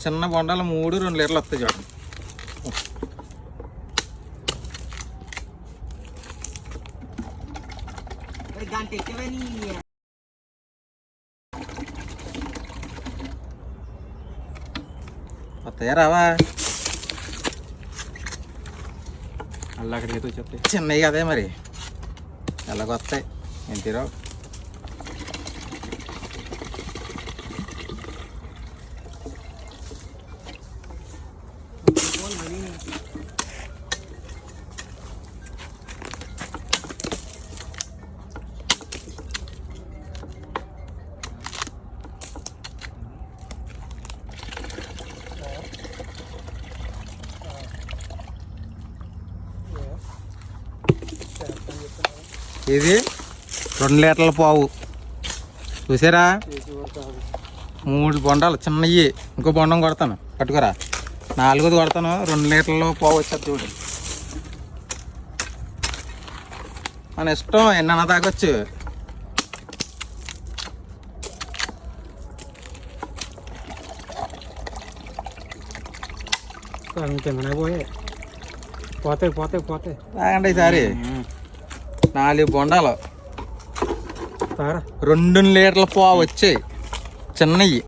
చిన్న బొండాలు 3-2 లీటర్లు వస్తాయి చూడండి. వస్తాయా రావా? అలా అక్కడికి అయితే వచ్చేస్తాయి. చిన్నవి కదే మరి ఎలాగొస్తాయి ఎంతరావు. ఇది 2 లీటర్ల పావు చూసారా? 3 బొండాలు చిన్నవి. ఇంకో బొండం కొడతాను, పట్టుకురా. 4వది కొడతాను. 2 లీటర్ల పావు వచ్చేది చూడు. మన ఇష్టం ఎన్నైనా తాగొచ్చు. కిందనే పోతాయి పోతాయి పోతాయి. తాగండి ఈసారి. 4 బొండాలు 2 2 లీటర్ల పావు వచ్చాయి చిన్నవి.